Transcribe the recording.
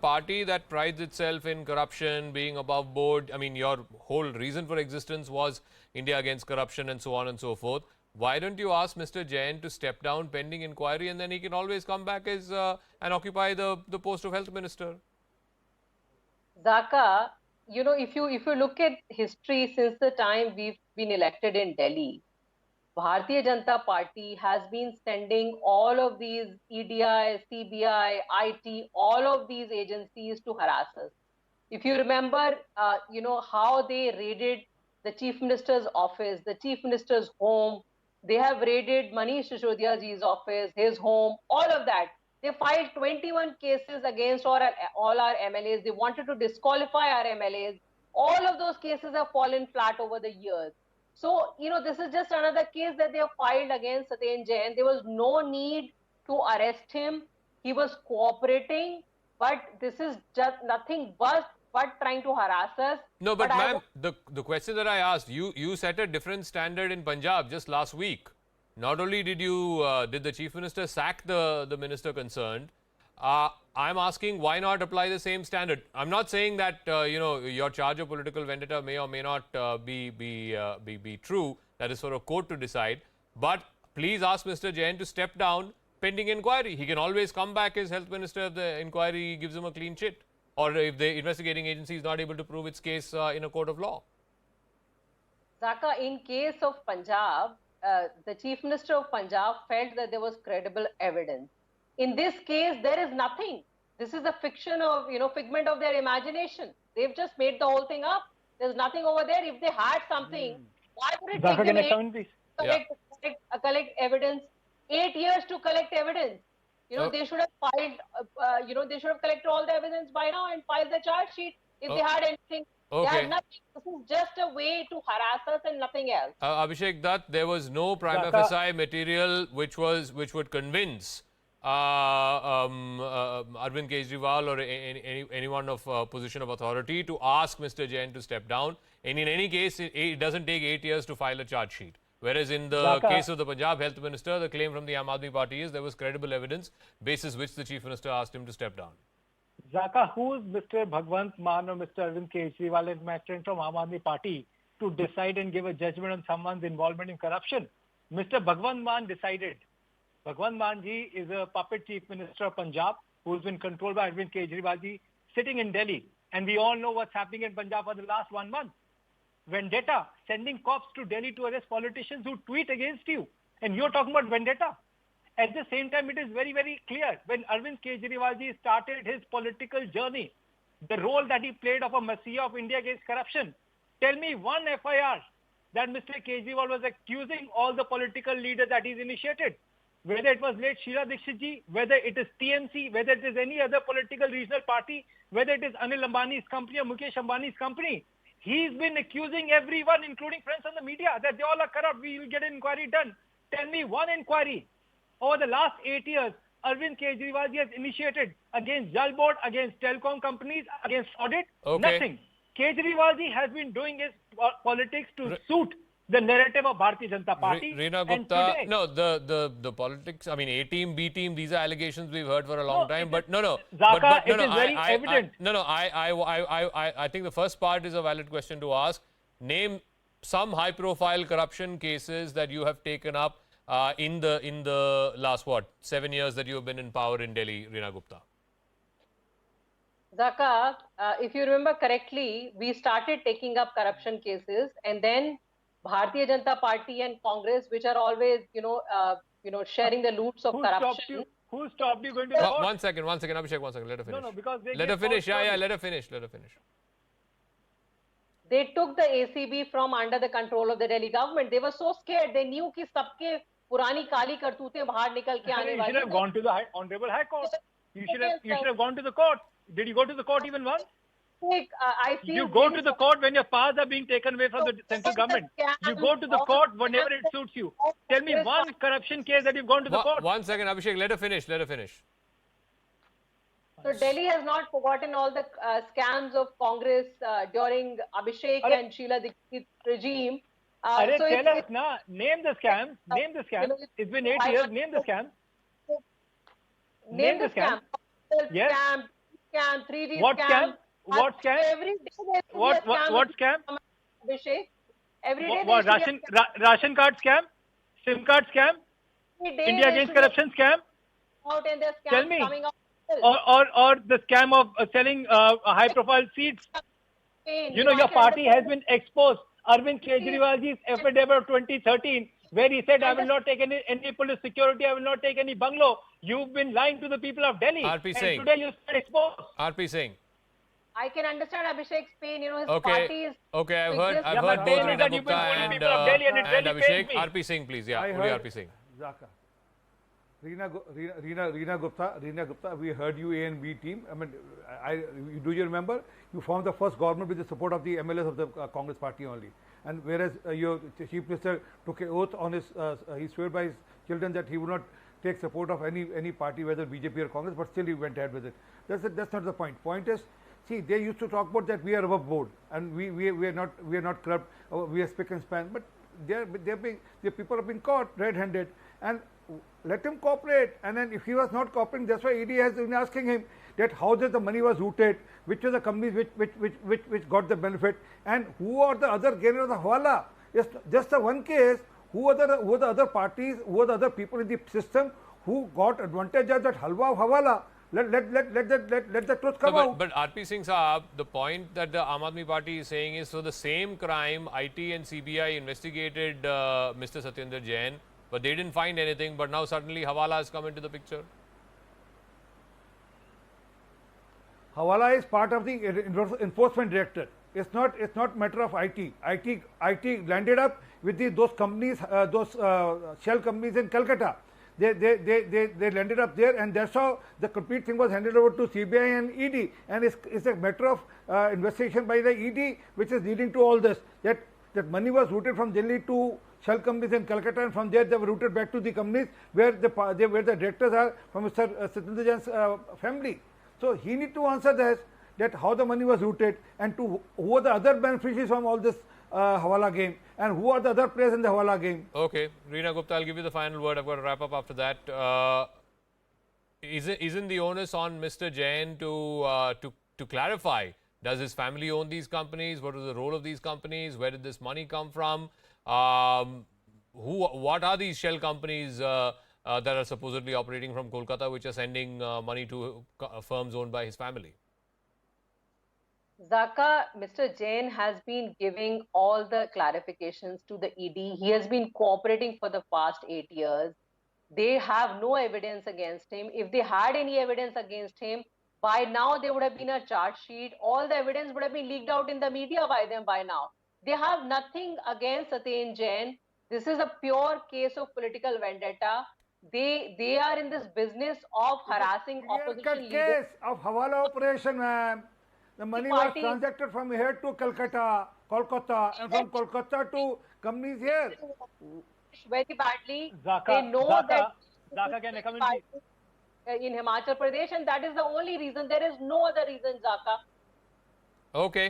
party that prides itself in corruption, being above board. I mean, your whole reason for existence was India against corruption and so on and so forth. Why don't you ask Mr. Jain to step down pending inquiry, and then he can always come back as and occupy the post of health minister? Zaka, if you look at history since the time we've been elected in Delhi, Bharatiya Janata Party has been sending all of these EDI, CBI, IT, all of these agencies to harass us. If you remember, how they raided the Chief Minister's office, the Chief Minister's home, they have raided Manish Sisodiya ji's office, his home, all of that. They filed 21 cases against all our MLAs. They wanted to disqualify our MLAs. All of those cases have fallen flat over the years. So, this is just another case that they have filed against Satyendra Jain. There was no need to arrest him. He was cooperating, but this is just nothing but trying to harass us. No, but ma'am, the question that I asked, you set a different standard in Punjab just last week. Not only did the Chief Minister sack the minister concerned, I'm asking why not apply the same standard? I'm not saying that your charge of political vendetta may or may not be true. That is for a court to decide. But please ask Mr. Jain to step down pending inquiry. He can always come back as health minister if the inquiry gives him a clean chit, or if the investigating agency is not able to prove its case in a court of law. Zaka, in case of Punjab, the Chief Minister of Punjab felt that there was credible evidence. In this case, there is nothing. This is a fiction of, figment of their imagination. They've just made the whole thing up. There's nothing over there. If they had something, why would it take them collect evidence? 8 years to collect evidence. They should have filed, they should have collected all the evidence by now and filed the charge sheet if they had anything. Okay. They had nothing. This is just a way to harass us and nothing else. Abhishek Dutt, there was no prima facie material which would convince Arvind Kejriwal or anyone of position of authority to ask Mr. Jain to step down. And in any case, it doesn't take 8 years to file a charge sheet. Whereas in the case of the Punjab Health Minister, the claim from the Aam Aadmi Party is there was credible evidence basis which the Chief Minister asked him to step down. Zaka, who is Mr. Bhagwant Mann or Mr. Arvind Kejriwal and my friend from Aam Aadmi Party to decide and give a judgment on someone's involvement in corruption? Mr. Bhagwant Mann decided. Bhagwant Mann ji is a puppet Chief Minister of Punjab who's been controlled by Arvind Kejriwal ji sitting in Delhi. And we all know what's happening in Punjab for the last 1 month. Vendetta, sending cops to Delhi to arrest politicians who tweet against you. And you're talking about vendetta. At the same time, it is very, very clear when Arvind Kejriwal ji started his political journey, the role that he played of a messiah of India against corruption. Tell me one FIR that Mr. Kejriwal was accusing all the political leaders that he's initiated. Whether it was late Sheila Dikshit ji, whether it is TMC, whether it is any other political regional party, whether it is Anil Ambani's company or Mukesh Ambani's company. He's been accusing everyone, including friends on the media, that they all are corrupt. We will get an inquiry done. Tell me one inquiry. Over the last 8 years, Arvind Kejriwal ji has initiated against Jal Board, against telecom companies, against audit. Okay. Nothing. Kejriwal ji has been doing his politics to suit the narrative of Bharatiya Janata Party. Reena Gupta, no, the politics, I mean, A team, B team, these are allegations we've heard for a long time. But no. Zaka, it is very evident. I think the first part is a valid question to ask. Name some high-profile corruption cases that you have taken up in the last, 7 years that you have been in power in Delhi, Reena Gupta. Zaka, if you remember correctly, we started taking up corruption cases, and then Bharatiya Janata Party and Congress, which are always, sharing the loots of corruption. Who stopped you going to the court? One second, Abhishek, 1 second. Let her finish. No, because they let her finish. Yeah, let her finish. They took the ACB from under the control of the Delhi government. They were so scared. They knew कि सबके पुरानी काली करतूतें बाहर निकल के आने वाली. You should have gone to the Honorable High Court. You should have gone to the court. Did you go to the court even once? You go to the court when your powers are being taken away from the central government. You go to the court whenever it suits you. Tell me one corruption case that you've gone to the court. 1 second, Abhishek, let her finish. So Delhi has not forgotten all the scams of Congress during Abhishek and Sheila Dikshit regime. Tell us now. Name the scam. It's been 8 years. Name the scam. Name the scam. Yes. Scam, scam, 3G What scam? What scam? Every day there used to be a scam. What scam? Abhishek. Every day there What used to be a scam. ration card scam? SIM card scam? Every day India there against used to be a corruption scam? out and there's Tell scams me. coming out. Or the scam of selling high-profile seats? You know, I your can party has understand. been exposed. Arvind Kejriwalji's affidavit of 2013, where he said, I will not take any police security, I will not take any bungalow. You've been lying to the people of Delhi. RP And Singh. today you stand exposed. RP Singh. I can understand Abhishek's pain. You know, his Okay. party is. Okay, I've heard, biggest- I've Yeah, heard my both pain is Reena that you've Gupta been fooling and, people of Delhi and it really Abhishek. pains me. RP Singh, please. Yeah, I only heard- RP Singh. Zaka. Reena Gupta, we heard you A and B team. I mean, do you remember? You formed the first government with the support of the MLAs of the Congress party only. And whereas your chief minister took an oath on his, he swore by his children that he would not take support of any party, whether BJP or Congress, but still he went ahead with it. That's not the point. Point is, see, they used to talk about that we are above board and we are not corrupt, we are spick and span, but the people have been caught red-handed, and let him cooperate. And then if he was not cooperating, that's why ED has been asking him that how the money was routed, which are the companies which got the benefit, and who are the other gainers of the Hawala. It's just the one case. Who are the other parties? Who are the other people in the system who got advantage of that halwa of Hawala? Let the truth come out. But RP Singh Saab, the point that the Aam Aadmi Party is saying is, so the same crime, IT and CBI investigated Mr. Satyendra Jain, but they didn't find anything, but now suddenly Hawala has come into the picture. Hawala is part of the enforcement director. It's not matter of IT. IT landed up with those companies, those shell companies in Calcutta. They landed up there, and that's how the complete thing was handed over to CBI and ED. And it's a matter of investigation by the ED, which is leading to all this. That money was routed from Delhi to shell companies in Calcutta, and from there they were routed back to the companies where the directors are from Mr. Satyendra Jain's family. So he need to answer this, that how the money was routed, and to who are the other beneficiaries from all this Hawala game, and who are the other players in the Hawala game. Okay, Reena Gupta, I'll give you the final word. I've got to wrap up after that. Isn't the onus on Mr. Jain to clarify? Does his family own these companies? What is the role of these companies? Where did this money come from? What are these shell companies that are supposedly operating from Kolkata, which are sending money to firms owned by his family? Zaka, Mr. Jain has been giving all the clarifications to the ED. He has been cooperating for the past 8 years. They have no evidence against him. If they had any evidence against him, by now there would have been a charge sheet. All the evidence would have been leaked out in the media by them by now. They have nothing against Satyendra Jain. This is a pure case of political vendetta. They are in this business of harassing opposition leaders. Case of Hawala operation, ma'am. The money was transacted from here to Kolkata, and from Kolkata to companies here. Very badly. Zaka, they know that Zaka, can I come in Himachal Pradesh, and that is the only reason. There is no other reason, Zaka. Okay.